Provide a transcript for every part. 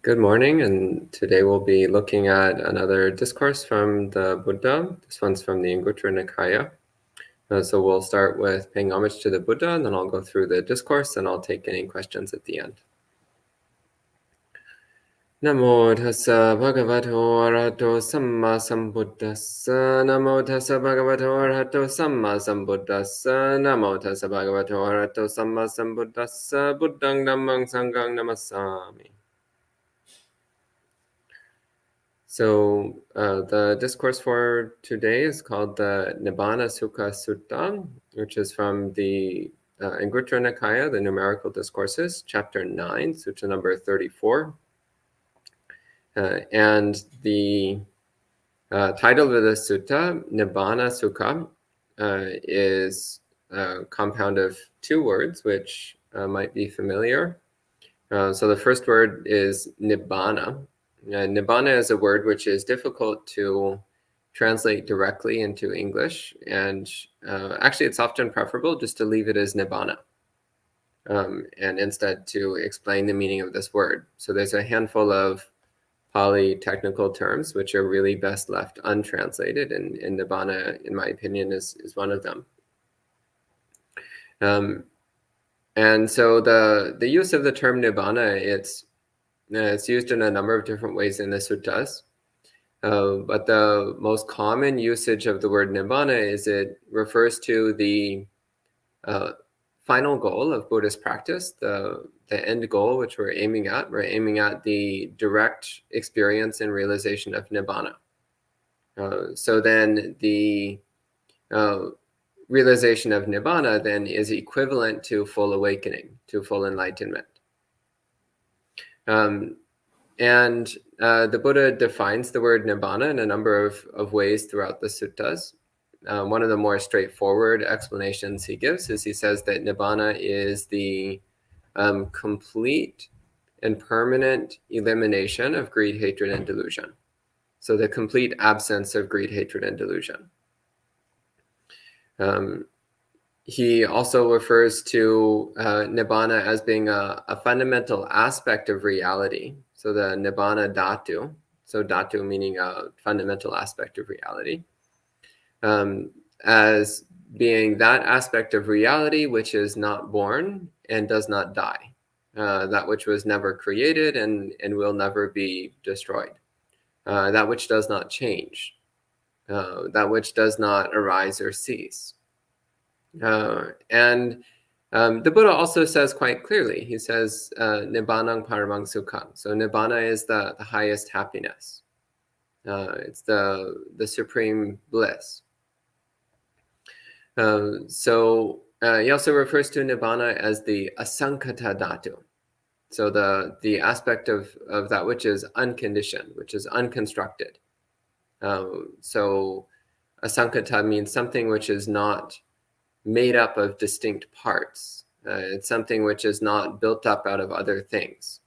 Good morning, and today we'll be looking at another discourse from the Buddha. This one's from the Anguttara Nikaya. So we'll start with paying homage to the Buddha, and then I'll go through the discourse, and I'll take any questions at the end. Namo tassa bhagavato arahato samma sambuddhassa. Namo tassa bhagavato arahato samma sambuddhassa. Namo tassa bhagavato arahato samma sambuddhassa. Buddhang dhammang sanghang namassami. So the discourse for today is called the Nibbānasukha Sutta, which is from the Anguttara Nikaya, the Numerical Discourses, chapter 9, sutta number 34. And the title of the sutta, Nibbānasukha, is a compound of two words, which might be familiar. So the first word is Nibbāna. Nibbana is a word which is difficult to translate directly into English, and actually it's often preferable just to leave it as Nibbana, and instead to explain the meaning of this word. So there's a handful of Pali technical terms which are really best left untranslated, and Nibbana, in my opinion, is one of them. And so the use of the term Nibbana, it's used in a number of different ways in the suttas, but the most common usage of the word Nibbana is it refers to the final goal of Buddhist practice, the end goal which we're aiming at. We're aiming at the direct experience and realization of Nibbana. So then the realization of Nibbana then is equivalent to full awakening, to full enlightenment. And the Buddha defines the word Nibbana in a number of ways throughout the suttas. One of the more straightforward explanations he gives is he says that Nibbana is the complete and permanent elimination of greed, hatred, and delusion. So the complete absence of greed, hatred, and delusion. He also refers to Nibbana as being a fundamental aspect of reality. So the Nibbāna dhatu, so dhatu meaning a fundamental aspect of reality, as being that aspect of reality which is not born and does not die, that which was never created and will never be destroyed, that which does not change, that which does not arise or cease. And the Buddha also says quite clearly, he says, Nibbānang paramang sukham. So Nibbana is the highest happiness. It's the supreme bliss. So he also refers to Nibbana as the asankata dhatu. So the aspect of that which is unconditioned, which is unconstructed. So asankata means something which is not made up of distinct parts. It's something which is not built up out of other things.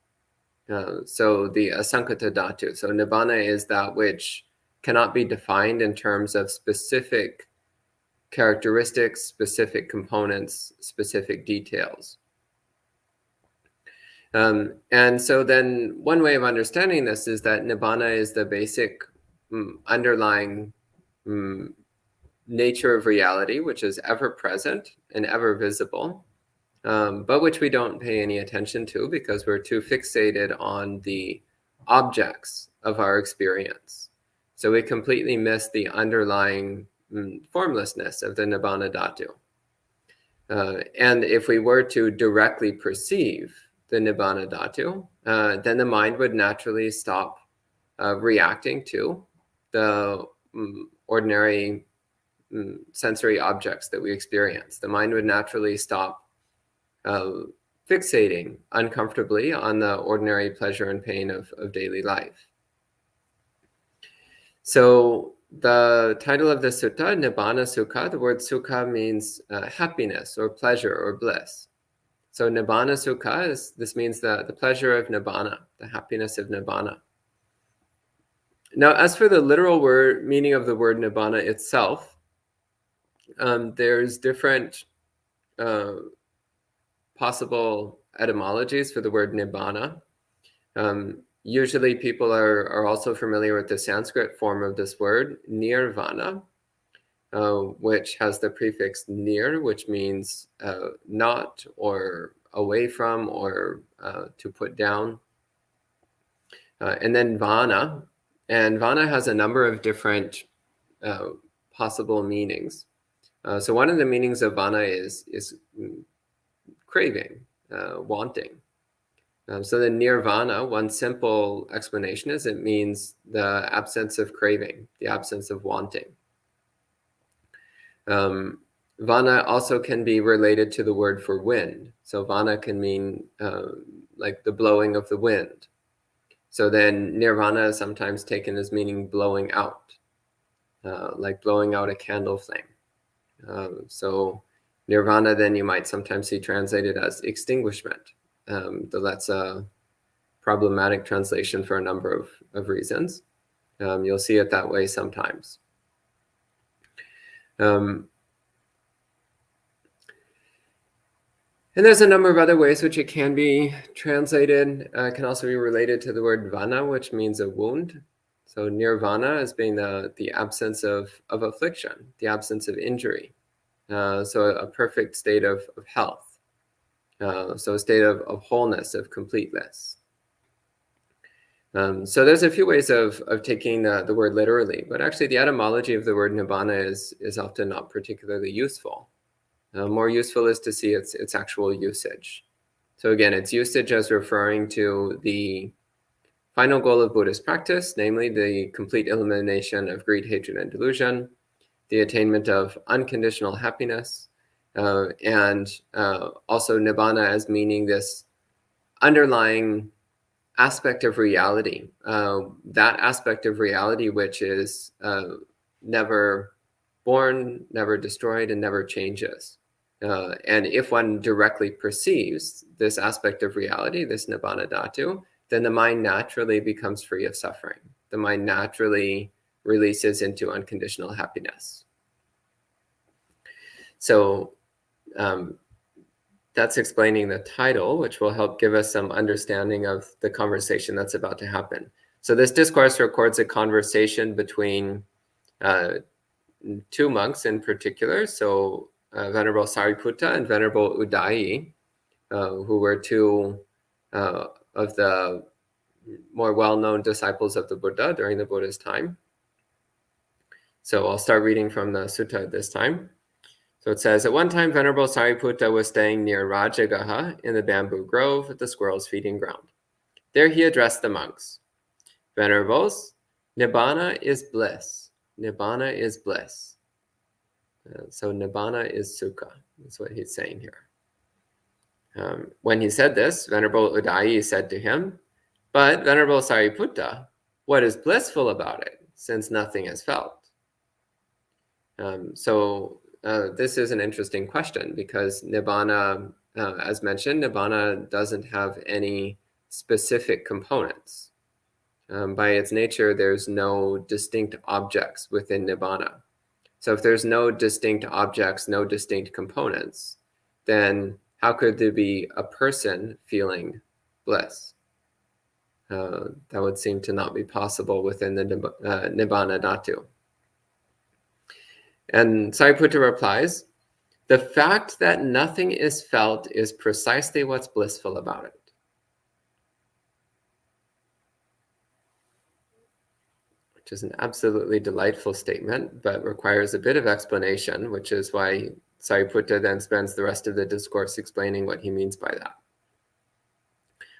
So the asankata dhatu. So Nibbana is that which cannot be defined in terms of specific characteristics, specific components, specific details. And so then one way of understanding this is that Nibbana is the basic underlying nature of reality, which is ever present and ever visible, but which we don't pay any attention to because we're too fixated on the objects of our experience. So we completely miss the underlying formlessness of the Nibbāna dhatu. And if we were to directly perceive the Nibbāna dhatu, then the mind would naturally stop reacting to the ordinary sensory objects that we experience. The mind would naturally stop fixating uncomfortably on the ordinary pleasure and pain of daily life. So the title of the sutta, Nibbānasukha, the word sukha means happiness or pleasure or bliss. So Nibbānasukha this means the pleasure of Nibbana, the happiness of Nibbana. Now, as for the literal meaning of the word Nibbana itself, there's different possible etymologies for the word Nibbana. Usually people are also familiar with the Sanskrit form of this word, nirvana, which has the prefix nir, which means not, or away from, or to put down. And then vana. And vana has a number of different possible meanings. So one of the meanings of vana is craving, wanting. So the nirvana, one simple explanation is it means the absence of craving, the absence of wanting. Vana also can be related to the word for wind. So vana can mean like the blowing of the wind. So then nirvana is sometimes taken as meaning blowing out, like blowing out a candle flame. So nirvana then you might sometimes see translated as extinguishment. Though that's a problematic translation for a number of reasons. You'll see it that way sometimes. And there's a number of other ways which it can be translated. It can also be related to the word vana, which means a wound. So nirvana as being the absence of affliction, the absence of injury. So a perfect state of health. So a state of wholeness, of completeness. So there's a few ways of taking the word literally, but actually the etymology of the word Nibbāna is often not particularly useful. More useful is to see its actual usage. So again, its usage as referring to the final goal of Buddhist practice, namely the complete elimination of greed, hatred, and delusion, the attainment of unconditional happiness, and also Nibbāna as meaning this underlying aspect of reality, that aspect of reality which is never born, never destroyed, and never changes. And if one directly perceives this aspect of reality, this Nibbāna dhatu, then the mind naturally becomes free of suffering. The mind naturally releases into unconditional happiness. So that's explaining the title, which will help give us some understanding of the conversation that's about to happen. So this discourse records a conversation between two monks in particular. So Venerable Sariputta and Venerable Udayi, who were two of the more well-known disciples of the Buddha during the Buddha's time. So I'll start reading from the sutta this time. So it says, at one time, Venerable Sariputta was staying near Rajagaha in the bamboo grove at the squirrel's feeding ground. There he addressed the monks. Venerables, Nibbāna is bliss. Nibbāna is bliss. So Nibbāna is sukha. That's what he's saying here. When he said this, Venerable Udayi said to him, but Venerable Sariputta, what is blissful about it, since nothing is felt? This is an interesting question because Nibbāna, as mentioned, Nibbāna doesn't have any specific components. By its nature, there's no distinct objects within Nibbāna. So if there's no distinct objects, no distinct components, then how could there be a person feeling bliss? That would seem to not be possible within the Nibbāna dhatu. And Sariputta replies, the fact that nothing is felt is precisely what's blissful about it. Which is an absolutely delightful statement, but requires a bit of explanation, which is why Sariputta then spends the rest of the discourse explaining what he means by that.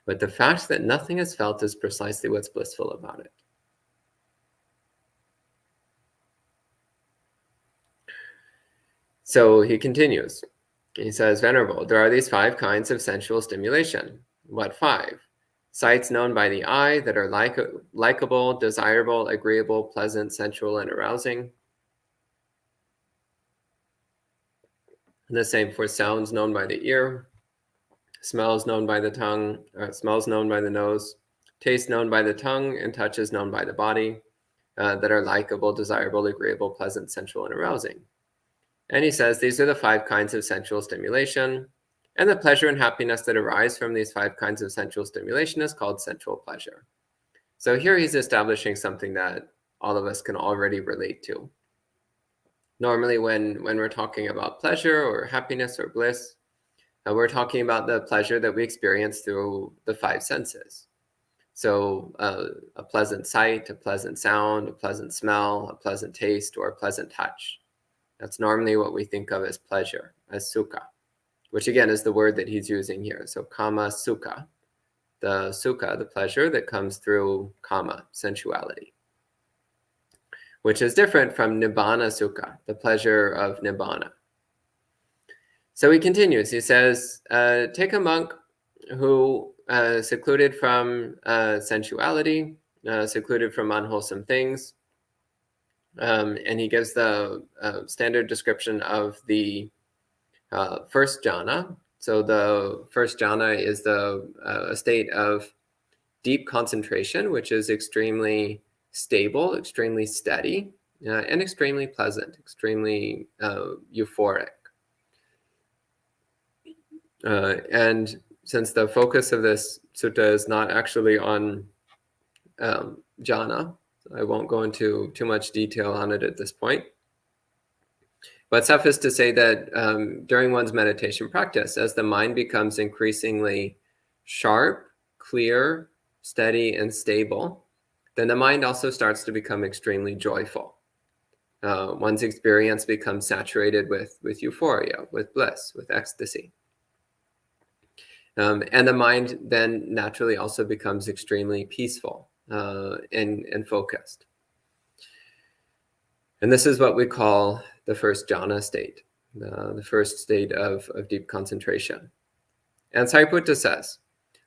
But the fact that nothing is felt is precisely what's blissful about it. So he continues. He says, Venerable, there are these 5 kinds of sensual stimulation. What 5? Sights known by the eye that are likable, desirable, agreeable, pleasant, sensual, and arousing. And the same for sounds known by the ear, smells known by the tongue, smells known by the nose, taste known by the tongue, and touches known by the body, that are likable, desirable, agreeable, pleasant, sensual, and arousing. And he says these are the 5 kinds of sensual stimulation, and the pleasure and happiness that arise from these 5 kinds of sensual stimulation is called sensual pleasure. So here he's establishing something that all of us can already relate to. Normally when we're talking about pleasure or happiness or bliss, we're talking about the pleasure that we experience through the five senses. So a pleasant sight, a pleasant sound, a pleasant smell, a pleasant taste, or a pleasant touch. That's normally what we think of as pleasure, as sukha, which again is the word that he's using here. So kama sukha, the sukha, the pleasure that comes through kama, sensuality, which is different from Nibbānasukha, the pleasure of Nibbāna. So he continues, he says, take a monk who secluded from sensuality, secluded from unwholesome things, and he gives the standard description of the first jhana. So the first jhana is a state of deep concentration, which is extremely stable, extremely steady, and extremely pleasant, extremely euphoric. And since the focus of this sutta is not actually on jhana, I won't go into too much detail on it at this point. But suffice to say that during one's meditation practice, as the mind becomes increasingly sharp, clear, steady, and stable, then the mind also starts to become extremely joyful. One's experience becomes saturated with euphoria, with bliss, with ecstasy. And the mind then naturally also becomes extremely peaceful and focused. And this is what we call the first jhana state, the first state of deep concentration. And Sariputta says,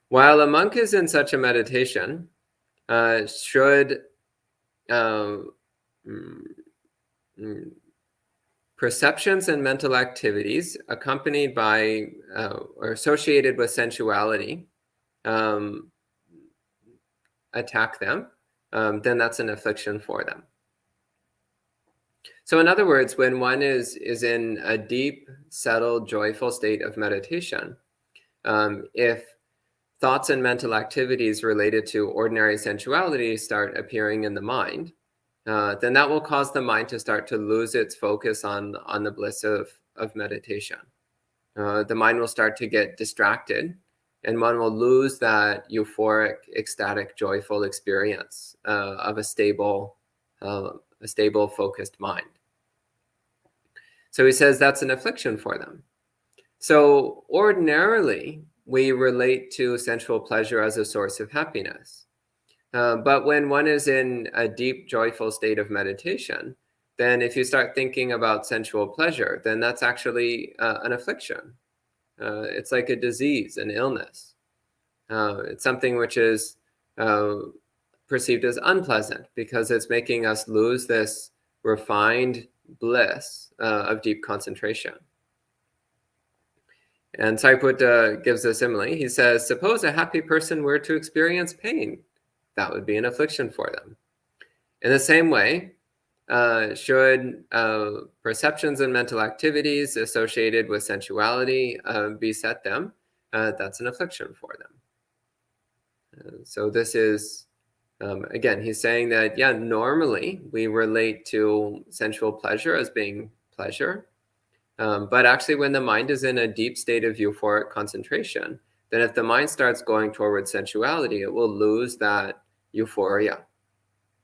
while a monk is in such a meditation, should perceptions and mental activities accompanied by or associated with sensuality attack them, then that's an affliction for them. So in other words, when one is in a deep, settled, joyful state of meditation, if thoughts and mental activities related to ordinary sensuality start appearing in the mind, then that will cause the mind to start to lose its focus on the bliss of meditation. The mind will start to get distracted, and one will lose that euphoric, ecstatic, joyful experience of a stable, focused mind. So he says that's an affliction for them. So ordinarily, we relate to sensual pleasure as a source of happiness. But when one is in a deep, joyful state of meditation, then if you start thinking about sensual pleasure, then that's actually an affliction. It's like a disease, an illness. It's something which is perceived as unpleasant because it's making us lose this refined bliss of deep concentration. And Sariputta gives a simile. He says, suppose a happy person were to experience pain. That would be an affliction for them. In the same way, should perceptions and mental activities associated with sensuality beset them, that's an affliction for them. So this is, again, he's saying that, yeah, normally we relate to sensual pleasure as being pleasure. But actually, when the mind is in a deep state of euphoric concentration, then if the mind starts going towards sensuality, it will lose that euphoria.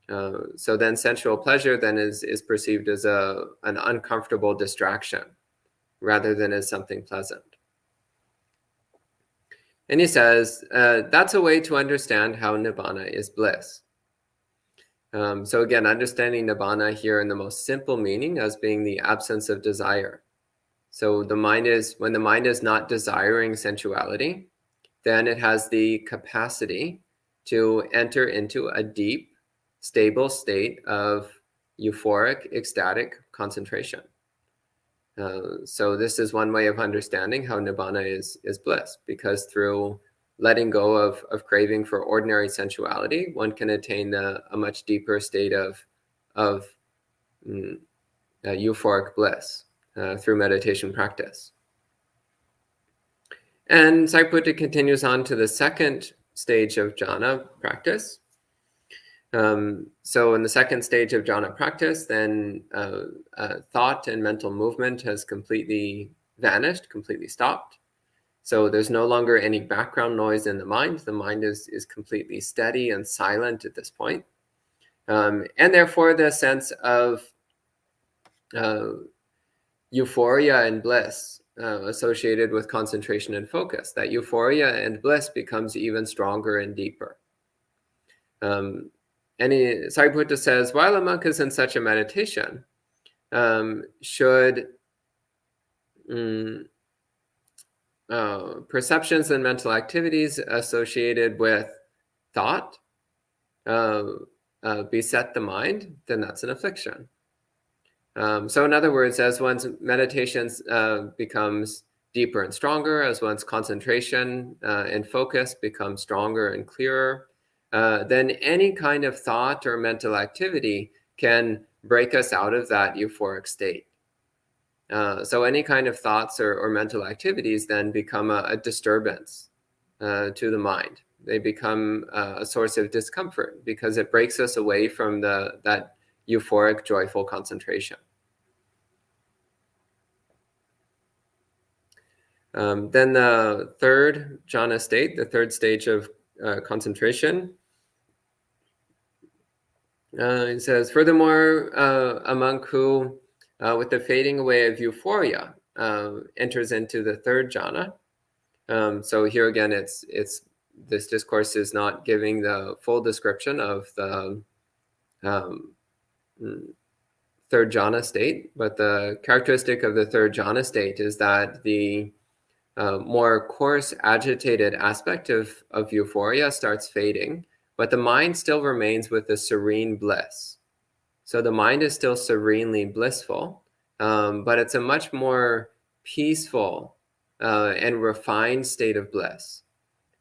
So then sensual pleasure then is perceived as an uncomfortable distraction rather than as something pleasant. And he says, that's a way to understand how Nibbāna is bliss. So again, understanding Nibbāna here in the most simple meaning as being the absence of desire. So when the mind is not desiring sensuality, then it has the capacity to enter into a deep, stable state of euphoric, ecstatic concentration. So this is one way of understanding how Nibbāna is bliss, because through letting go of craving for ordinary sensuality, one can attain a much deeper state of euphoric bliss through meditation practice. And Sariputta continues on to the second stage of jhana practice. So in the second stage of jhana practice, then thought and mental movement has completely vanished, completely stopped. So there's no longer any background noise in the mind. The mind is completely steady and silent at this point. And therefore, the sense of euphoria and bliss associated with concentration and focus, that euphoria and bliss becomes even stronger and deeper. Sariputta says, while a monk is in such a meditation, should perceptions and mental activities associated with thought beset the mind, then that's an affliction. So in other words, as one's meditation becomes deeper and stronger, as one's concentration and focus becomes stronger and clearer, then any kind of thought or mental activity can break us out of that euphoric state. So any kind of thoughts or mental activities then become a disturbance to the mind. They become a source of discomfort because it breaks us away from that euphoric, joyful concentration. Then the third jhana state, the third stage of concentration, it says, furthermore, a monk who, with the fading away of euphoria, enters into the third jhana. So here again, this discourse is not giving the full description of the third jhana state, but the characteristic of the third jhana state is that the more coarse, agitated aspect of euphoria starts fading, but the mind still remains with the serene bliss. So the mind is still serenely blissful, but it's a much more peaceful and refined state of bliss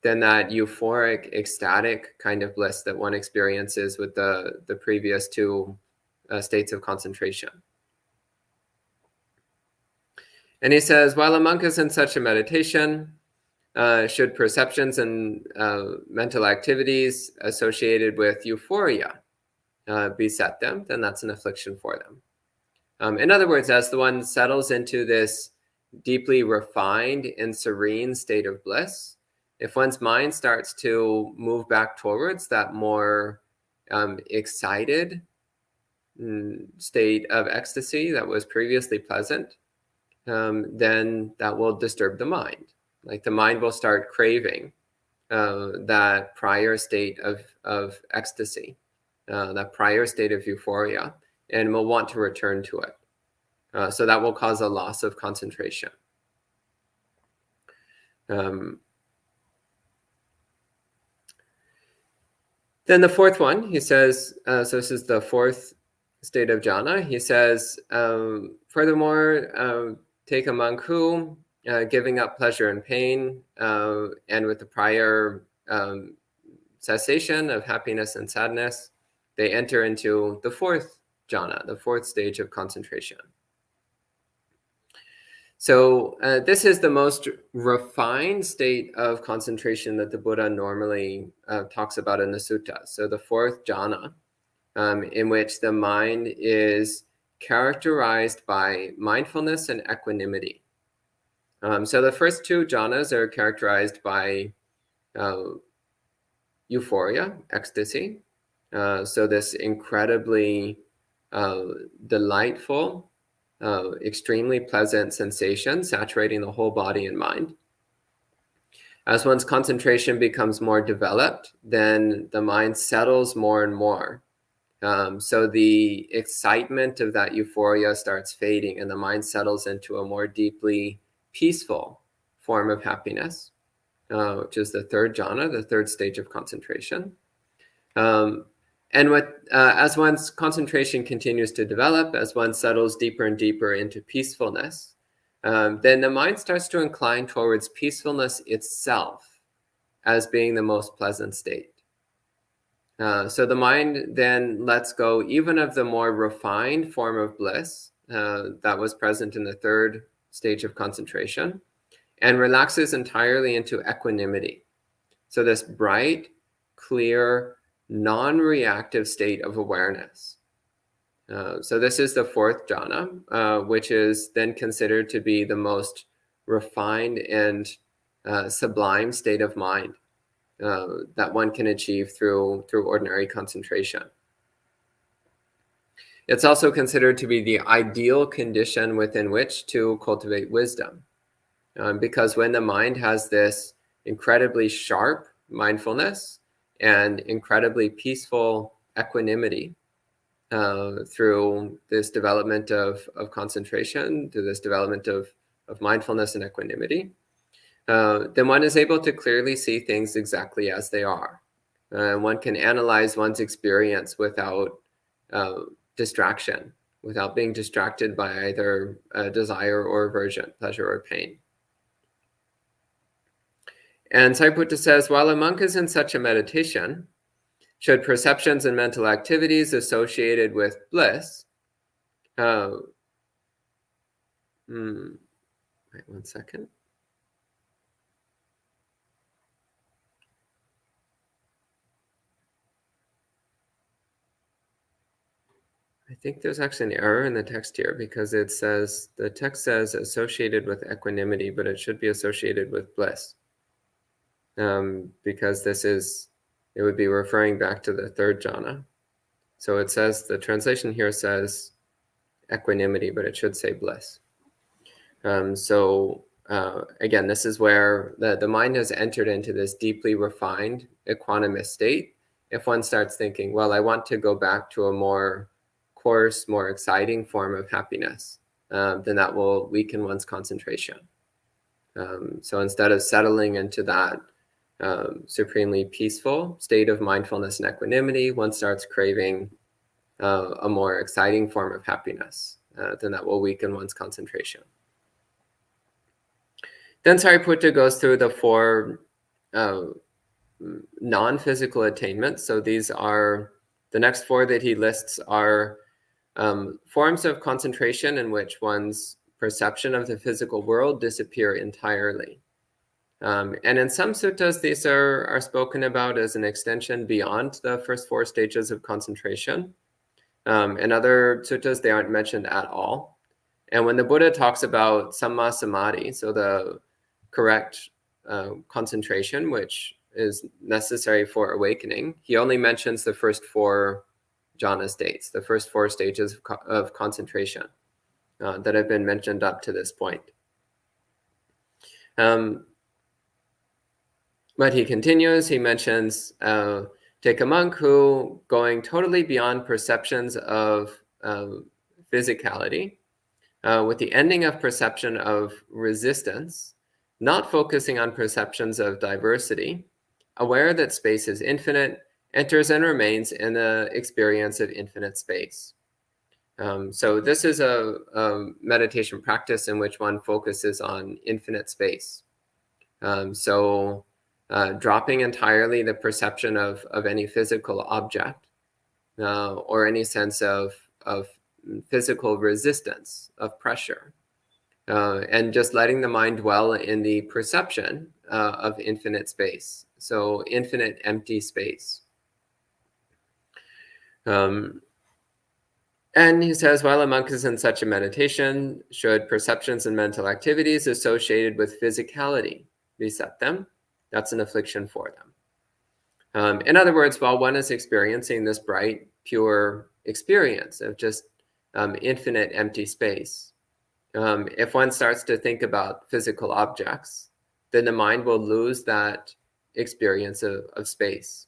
than that euphoric, ecstatic kind of bliss that one experiences with the previous two states of concentration. And he says, while a monk is in such a meditation, should perceptions and mental activities associated with euphoria beset them, then that's an affliction for them. In other words, as the one settles into this deeply refined and serene state of bliss, if one's mind starts to move back towards that more excited state of ecstasy that was previously pleasant, then that will disturb the mind. Like the mind will start craving that prior state of ecstasy, that prior state of euphoria, and will want to return to it. So that will cause a loss of concentration. Then the fourth one, he says, so this is the fourth state of jhana. He says, furthermore, take a monk who, giving up pleasure and pain, and with the prior cessation of happiness and sadness, they enter into the fourth jhana, the fourth stage of concentration. So this is the most refined state of concentration that the Buddha normally talks about in the sutta. So the fourth jhana, in which the mind is characterized by mindfulness and equanimity. So the first two jhanas are characterized by euphoria, ecstasy. So this incredibly delightful, extremely pleasant sensation saturating the whole body and mind. As one's concentration becomes more developed, then the mind settles more and more. So the excitement of that euphoria starts fading and the mind settles into a more deeply peaceful form of happiness, which is the third jhana, the third stage of concentration. And as one's concentration continues to develop, as one settles deeper and deeper into peacefulness, then the mind starts to incline towards peacefulness itself as being the most pleasant state. So the mind then lets go even of the more refined form of bliss that was present in the third stage of concentration and relaxes entirely into equanimity. So this bright, clear, non-reactive state of awareness. So this is the fourth jhana, which is then considered to be the most refined and sublime state of mind that one can achieve through ordinary concentration. It's also considered to be the ideal condition within which to cultivate wisdom, because when the mind has this incredibly sharp mindfulness and incredibly peaceful equanimity through this development of concentration, through this development of mindfulness and equanimity, then one is able to clearly see things exactly as they are. One can analyze one's experience without distraction, without being distracted by either desire or aversion, pleasure or pain. And Sariputta says, while a monk is in such a meditation, should perceptions and mental activities associated with bliss, wait 1 second. I think there's actually an error in the text here, because the text says associated with equanimity, but it should be associated with bliss. Because it would be referring back to the third jhana. So it says, the translation here says equanimity, but it should say bliss. Again, this is where the mind has entered into this deeply refined equanimous state. If one starts thinking, well, I want to go back to a more coarse, more exciting form of happiness, then that will weaken one's concentration. So instead of settling into that supremely peaceful state of mindfulness and equanimity, one starts craving a more exciting form of happiness, then that will weaken one's concentration. Then Sariputta goes through the four non-physical attainments. So these are, the next four that he lists are forms of concentration in which one's perception of the physical world disappear entirely. And in some suttas, these are spoken about as an extension beyond the first four stages of concentration. In other suttas, they aren't mentioned at all. And when the Buddha talks about samma samadhi, so the correct concentration, which is necessary for awakening, he only mentions the first four jhana states, the first four stages of concentration that have been mentioned up to this point. But he continues, he mentions, take a monk who, going totally beyond perceptions of physicality, with the ending of perception of resistance, not focusing on perceptions of diversity, aware that space is infinite, enters and remains in the experience of infinite space. So this is a meditation practice in which one focuses on infinite space. Dropping entirely the perception of any physical object or any sense of physical resistance, of pressure, and just letting the mind dwell in the perception of infinite space. So infinite empty space. And he says, while a monk is in such a meditation, should perceptions and mental activities associated with physicality beset them? That's an affliction for them. In other words, while one is experiencing this bright, pure experience of just infinite empty space, if one starts to think about physical objects, then the mind will lose that experience of space.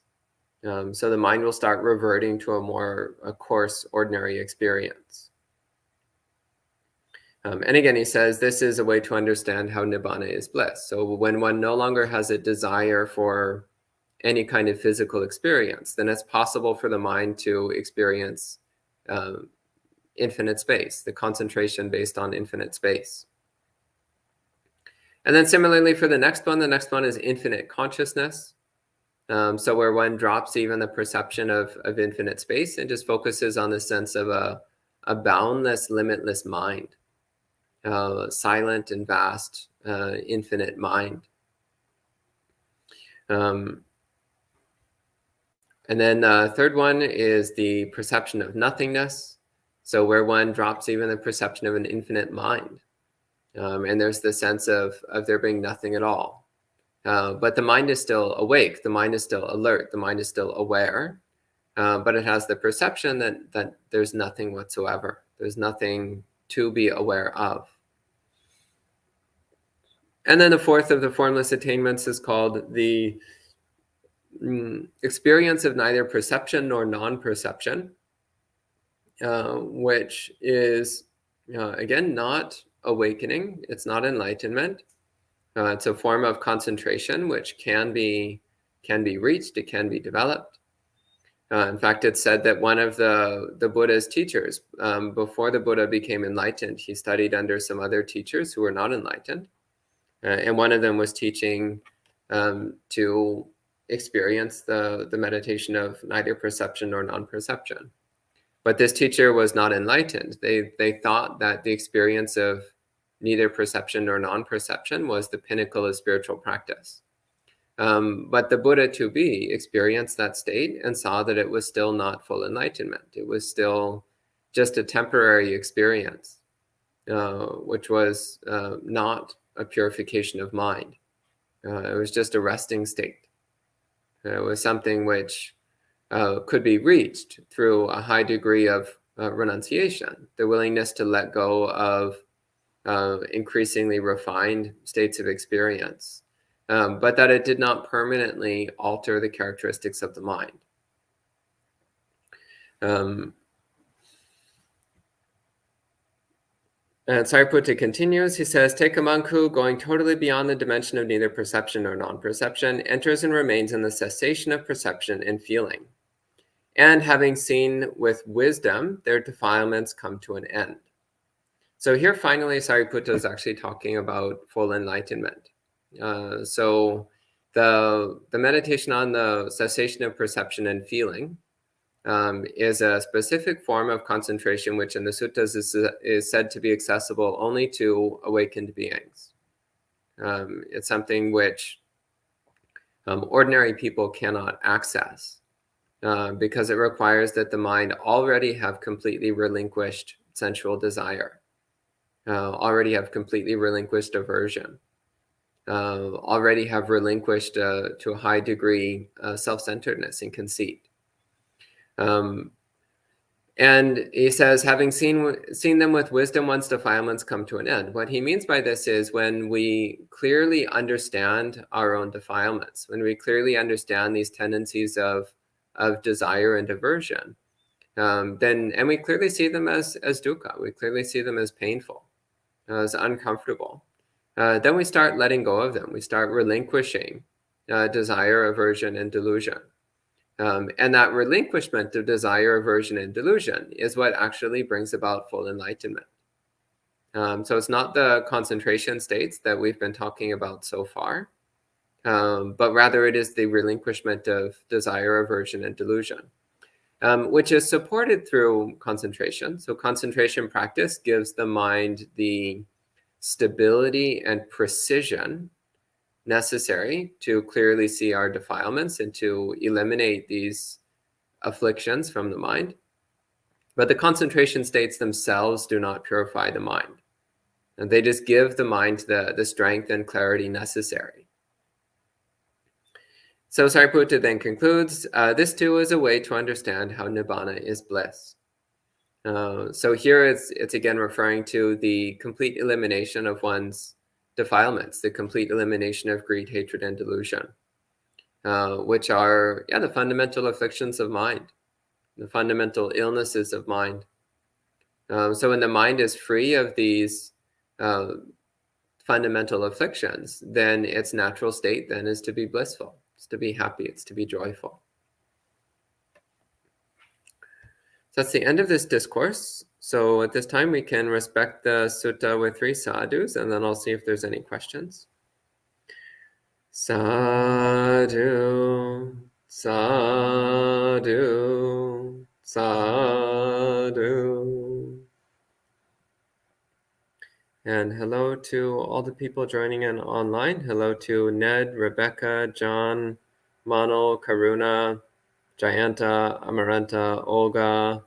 So the mind will start reverting to a coarse, ordinary experience. And again, he says, this is a way to understand how Nibbāna is bliss. So when one no longer has a desire for any kind of physical experience, then it's possible for the mind to experience infinite space, the concentration based on infinite space. And then similarly for the next one is infinite consciousness. So where one drops even the perception of infinite space and just focuses on the sense of a boundless, limitless mind. Silent and vast, infinite mind. And then the third one is the perception of nothingness. So where one drops even the perception of an infinite mind. And there's the sense of there being nothing at all. But the mind is still awake. The mind is still alert. The mind is still aware. But it has the perception that there's nothing whatsoever. There's nothing to be aware of. And then the fourth of the formless attainments is called the experience of neither perception nor non-perception, which is, again, not awakening. It's not enlightenment. It's a form of concentration which can be reached. It can be developed. In fact, it's said that one of the Buddha's teachers, before the Buddha became enlightened, he studied under some other teachers who were not enlightened. And one of them was teaching to experience the meditation of neither perception nor non-perception. But this teacher was not enlightened. They thought that the experience of neither perception nor non-perception was the pinnacle of spiritual practice. But the Buddha to be experienced that state and saw that it was still not full enlightenment. It was still just a temporary experience, which was not a purification of mind. It was just a resting state. It was something which could be reached through a high degree of renunciation, the willingness to let go of increasingly refined states of experience, but that it did not permanently alter the characteristics of the mind. And Sariputta continues, he says, take a monk who, going totally beyond the dimension of neither perception nor non-perception, enters and remains in the cessation of perception and feeling. And having seen with wisdom, their defilements come to an end. So here finally Sariputta is actually talking about full enlightenment. So the meditation on the cessation of perception and feeling is a specific form of concentration which in the suttas is said to be accessible only to awakened beings. It's something which ordinary people cannot access because it requires that the mind already have completely relinquished sensual desire, already have completely relinquished aversion, already have relinquished to a high degree self-centeredness and conceit. And he says, having seen them with wisdom, one's defilements come to an end. What he means by this is when we clearly understand our own defilements, when we clearly understand these tendencies of desire and aversion, and we clearly see them as dukkha, we clearly see them as painful, as uncomfortable, then we start letting go of them. We start relinquishing desire, aversion, and delusion. And that relinquishment of desire, aversion, and delusion is what actually brings about full enlightenment. So it's not the concentration states that we've been talking about so far, but rather it is the relinquishment of desire, aversion, and delusion, which is supported through concentration. So concentration practice gives the mind the stability and precision necessary to clearly see our defilements and to eliminate these afflictions from the mind. But the concentration states themselves do not purify the mind. And they just give the mind the strength and clarity necessary. So Sariputta then concludes, this too is a way to understand how Nibbāna is bliss. So here it's again referring to the complete elimination of one's defilements, the complete elimination of greed, hatred, and delusion, which are the fundamental afflictions of mind, the fundamental illnesses of mind. So when the mind is free of these fundamental afflictions, then its natural state then is to be blissful, it's to be happy, it's to be joyful. So that's the end of this discourse. So at this time, we can respect the sutta with 3 sadhus, and then I'll see if there's any questions. Sadhu, sadhu, sadhu. And hello to all the people joining in online. Hello to Ned, Rebecca, John, Manal, Karuna, Jayanta, Amaranta, Olga,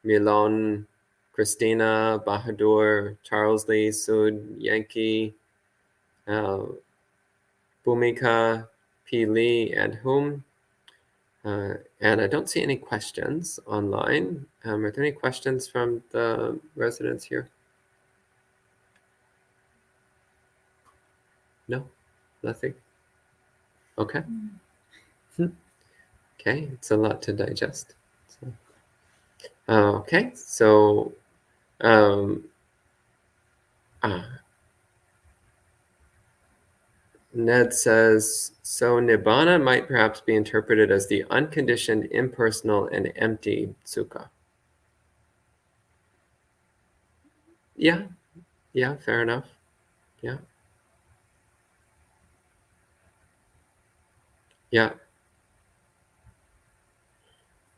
Milon, Christina, Bahadur, Charles Lee, Sud, Yankee, Bhumika, P. Lee, and Whom. And I don't see any questions online. Are there any questions from the residents here? No, nothing. Okay. Okay, it's a lot to digest. So, okay, so Ned says, so Nibbana might perhaps be interpreted as the unconditioned, impersonal, and empty sukha. Yeah, fair enough. Yeah. Yeah,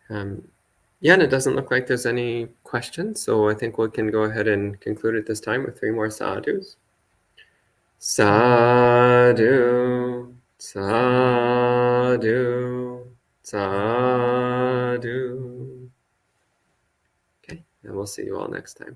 and it doesn't look like there's any questions, so I think we can go ahead and conclude at this time with 3 more sadhus. Sadhu, sadhu, sadhu. Okay, and we'll see you all next time.